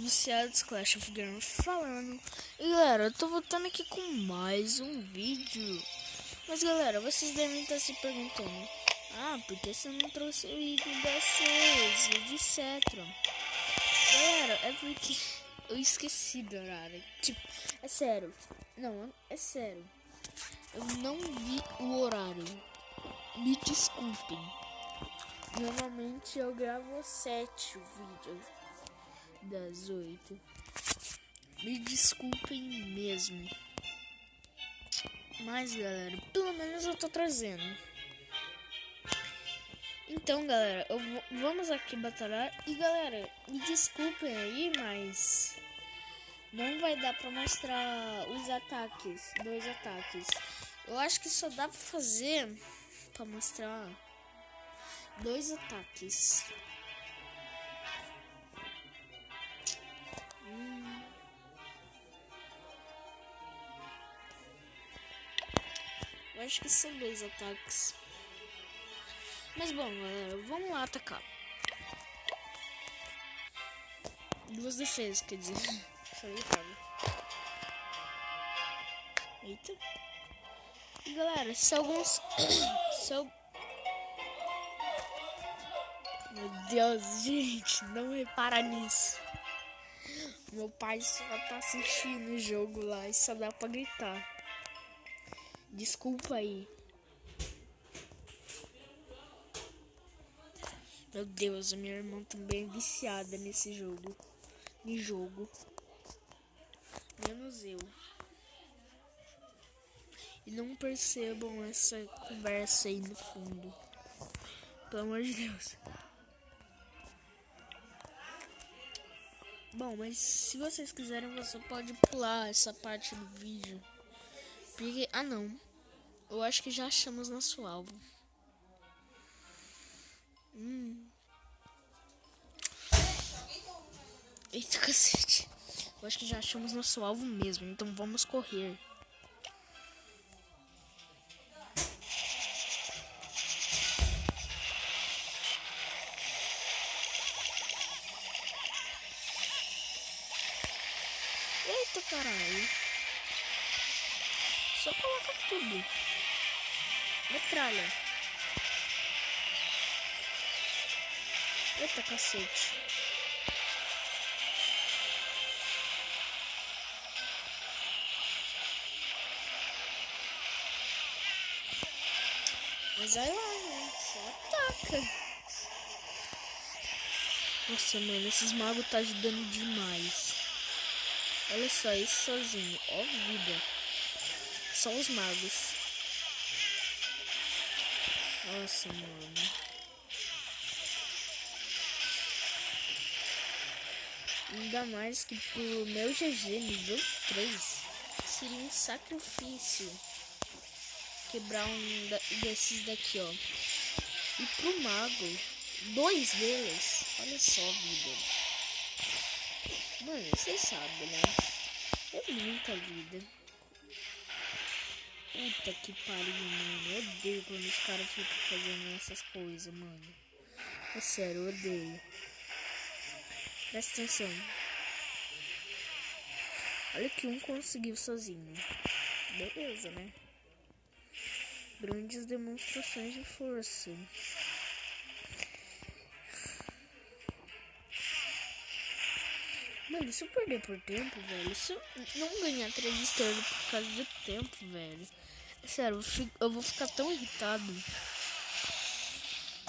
viciados Clash of Games falando. E galera, eu tô voltando aqui com mais um vídeo. Mas galera, vocês devem estar se perguntando: por que você não trouxe o vídeo da CES, etc. Galera, é porque eu esqueci do horário. Tipo, é sério. Não, é sério. Eu não vi o horário. Me desculpem. Normalmente eu gravo às 7 o vídeo das 8. Me desculpem mesmo. Mas galera, pelo menos eu tô trazendo. Então galera, vamos aqui batalhar. E galera, me desculpem aí, mas não vai dar pra mostrar os ataques, 2 ataques. Eu acho que só dá pra fazer pra mostrar 2 ataques. Eu acho que são 2 ataques. Mas bom, galera, vamos lá atacar. 2 defesas, quer dizer. Falei errado. Eita. E galera, se alguns... Meu Deus, gente, não repara nisso. Meu pai só tá assistindo o jogo lá e só dá pra gritar. Desculpa aí. Meu Deus, a minha irmã também é viciada nesse jogo. Menos eu. E não percebam essa conversa aí no fundo. Pelo amor de Deus. Bom, mas se vocês quiserem, você pode pular essa parte do vídeo. Porque, não. Eu acho que já achamos nosso alvo. Eita, cacete. Eu acho que já achamos nosso alvo mesmo. Então vamos correr. Eita, caralho. Só coloca tudo. Metralha. Eita, cacete. Mas vai lá, né? Só ataca. Nossa, mano, esses magos tá ajudando demais. Olha só, isso sozinho. Ó, vida. São os magos. Nossa, mano. Ainda mais que pro meu GG nível 3 seria um sacrifício quebrar um desses daqui, ó. E pro mago, 2 deles. Olha só, vida. Mano, vocês sabem, né? É muita vida. Puta que pariu, mano. Eu odeio quando os caras ficam fazendo essas coisas, mano. É sério, eu odeio. Presta atenção. Olha que um conseguiu sozinho. Beleza, né? Grandes demonstrações de força. Mano, se eu perder por tempo, velho, se eu não ganhar 3 estrelas por causa do tempo, velho, é sério, eu vou ficar tão irritado.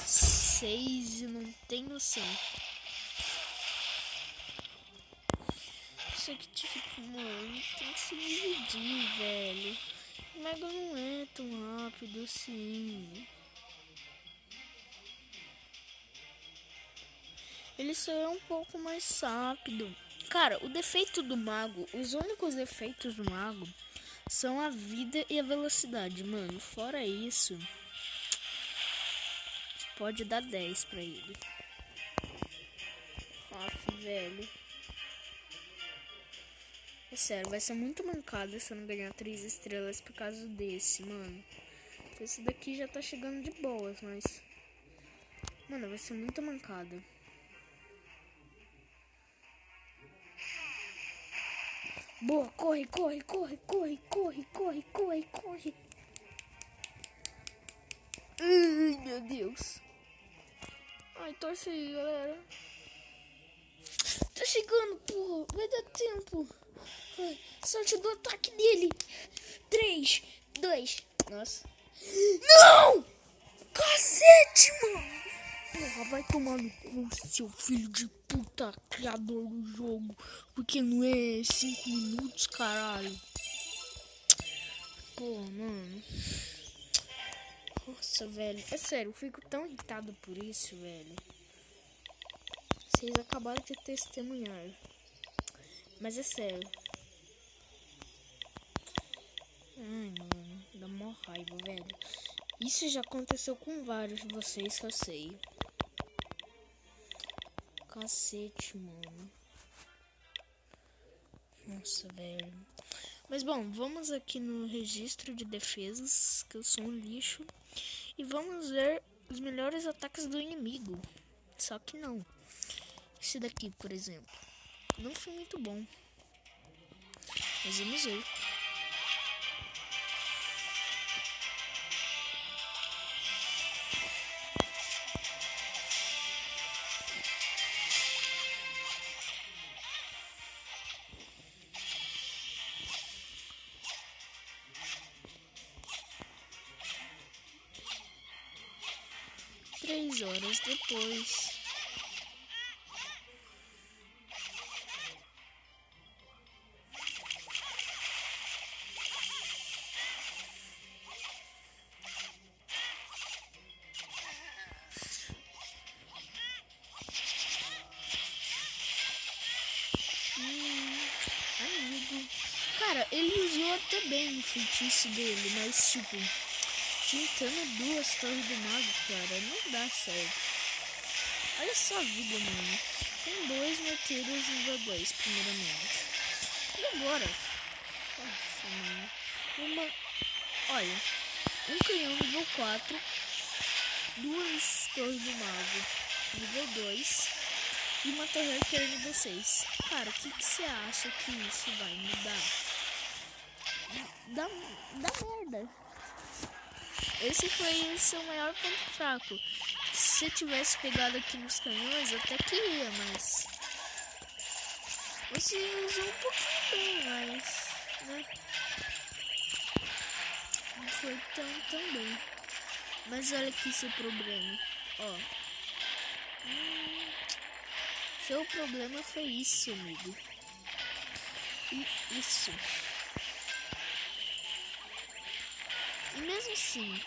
6 e não tem noção. Isso aqui, tipo, mano, tem que se dividir, velho. O Mega não é tão rápido assim. Ele só é um pouco mais rápido. Cara, o defeito do mago, os únicos defeitos do mago são a vida e a velocidade, mano. Fora isso, pode dar 10 pra ele. Velho. É sério, vai ser muito mancada se eu não ganhar 3 estrelas por causa desse, mano. Esse daqui já tá chegando de boas, mas... Mano, vai ser muito mancada. Boa, corre, corre, corre, corre, corre, corre, corre, corre. Ai, meu Deus. Ai, torce aí, galera. Tá chegando, porra. Vai dar tempo. Ai, sorte do ataque dele. 3, 2. Nossa. Não! Cacete, mano. Porra, vai tomar no cu, seu filho de puta, criador do jogo. Porque não é 5 minutos, caralho. Pô, mano. Nossa, velho. É sério, eu fico tão irritado por isso, velho. Vocês acabaram de testemunhar. Mas é sério. Ai, mano. Dá mó raiva, velho. Isso já aconteceu com vários de vocês que eu sei. Cacete, mano. Nossa, velho. Mas bom, vamos aqui no registro de defesas, que eu sou um lixo. E vamos ver os melhores ataques do inimigo. Só que não. Esse daqui, por exemplo, não foi muito bom. Mas vamos ver. Três horas depois. Amigo. Cara, ele usou até bem o feitiço dele, mas tipo, juntando duas torres do mago, cara, não dá certo. Olha só a vida, mano. Tem dois martelos nível 2, primeiramente. E agora? Nossa, mano. Olha, um canhão nível 4, duas torres do mago nível 2 e uma torre arqueira nível 6. Cara, o que você acha que isso vai mudar? Dá merda. Esse foi o seu maior ponto fraco. Se você tivesse pegado aqui nos canhões, até que ia, mas... Você usou um pouquinho bem, mas... né? Não foi tão bem. Mas olha aqui seu problema. Ó. Seu problema foi isso, amigo. E isso. E mesmo assim,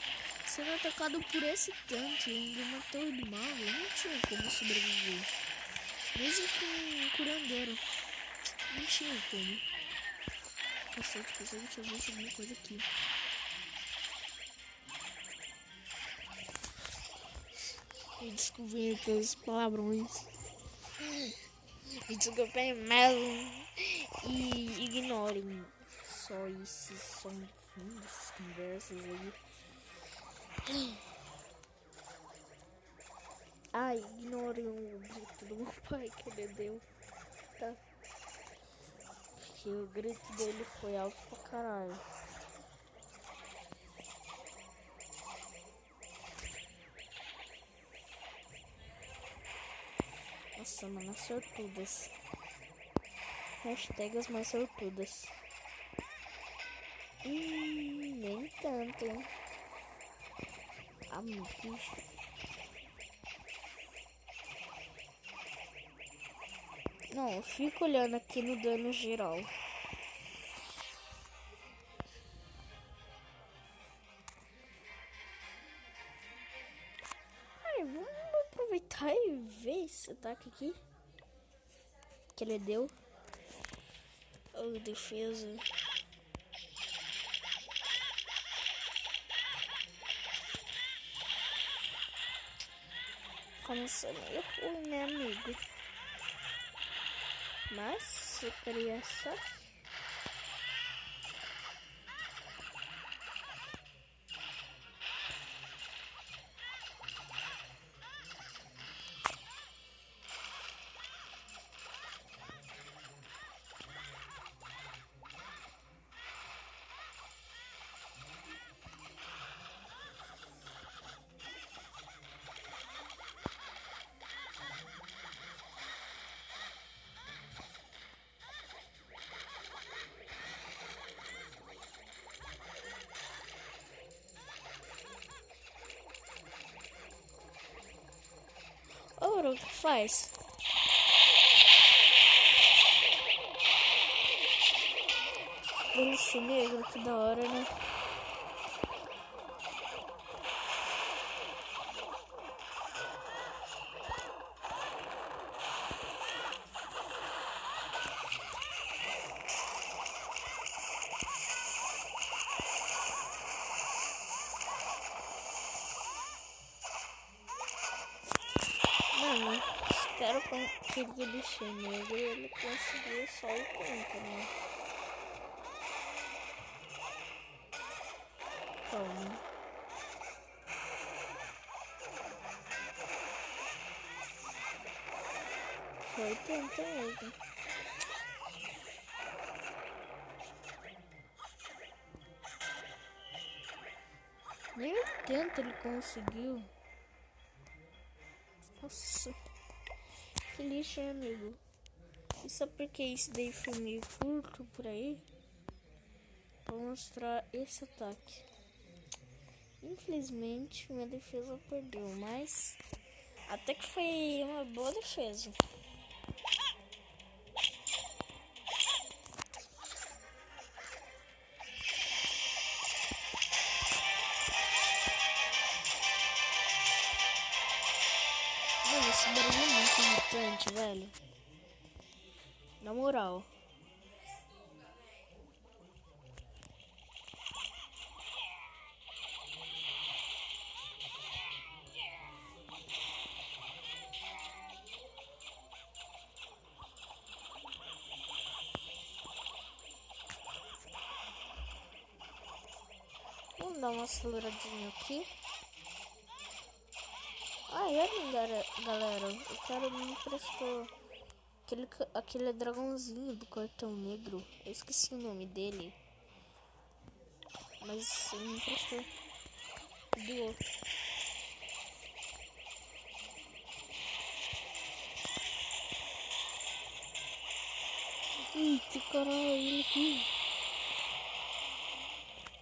sendo atacado por esse tanto e ainda uma torre do mago, não tinha como sobreviver. Mesmo com um curandeiro, não tinha como. Cacete, pensei que tinha visto alguma coisa aqui. E descobri todos os palavrões. E desculpem mesmo. E ignorem só esses som dessas conversas aí. Ai, ignorem o grito do meu pai que ele deu. Tá? Porque o grito dele foi alto pra caralho. Nossa, mano, as sortudas. Hashtag as mais sortudas. Nem tanto, hein? Amigos. Não, eu fico olhando aqui no dano geral. Ai, vamos aproveitar e ver esse ataque aqui. Que ele deu. Oh, defesa. Começou meio ruim, né, amigo? Mas eu queria só... o que faz. Beliche negro, que da hora, né? Mano, esse cara queria beliche negro, ele conseguiu só o contra, né? Calma. Foi tenta mesmo. Nem 80 ele conseguiu. Nossa, que lixo, hein, amigo? E só porque isso daí foi meio curto por aí, vou mostrar esse ataque. Infelizmente minha defesa perdeu, mas até que foi uma boa defesa. Mano, esse barulho é muito irritante, velho. Na moral. Vamos dar uma aceleradinha aqui. Ah, galera, o cara me emprestou aquele dragãozinho do cartão negro. Eu esqueci o nome dele. Mas ele me emprestou. Doou. Eita, caralho, ele aqui.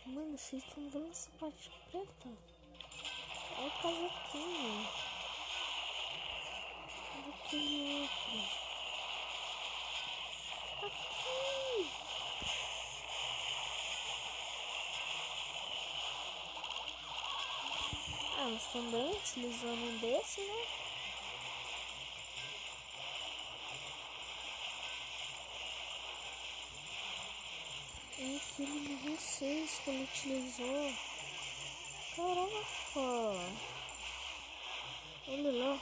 Mano, vocês estão vendo essa parte preta? Olha o casaquinho. Olha aquele outro. Aqui. Ah, mas também utilizando um desse, né? É aquele nível 6 que ele utilizou. Caraca. Olha lá.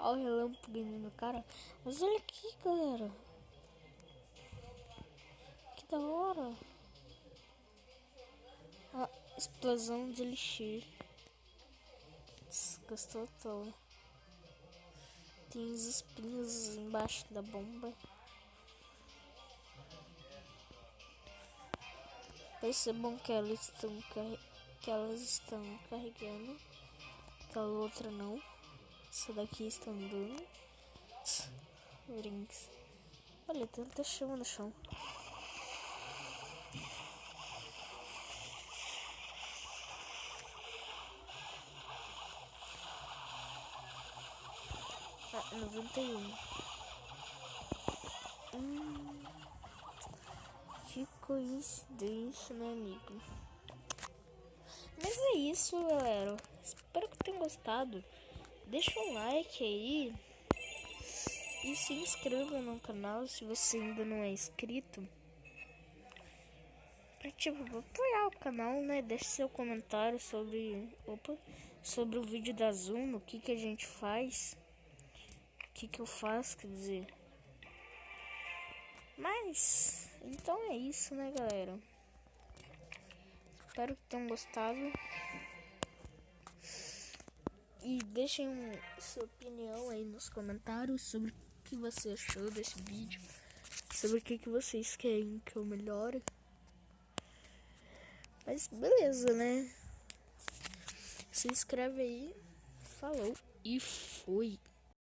Olha o relâmpago no cara. Mas olha aqui, galera. Que da hora. A explosão de elixir. Gastou à toa. Tem os espinhos embaixo da bomba. Vai ser bom que elas estão carregando. Aquela outra não. Essa daqui está andando. Brinks. Olha, tem tanta chama no chão. Ah, 91. Que coincidência, meu amigo. Mas é isso, galera. Espero que tenham gostado. Deixa um like aí. E se inscreva no canal se você ainda não é inscrito. Pra, tipo, apoiar o canal, né? Deixe seu comentário sobre o vídeo da Zoom, o que a gente faz. O que eu faço, quer dizer. Mas, então é isso, né, galera? Espero que tenham gostado. E deixem sua opinião aí nos comentários sobre o que você achou desse vídeo. Sobre o que vocês querem que eu melhore. Mas beleza, né? Se inscreve aí. Falou e fui.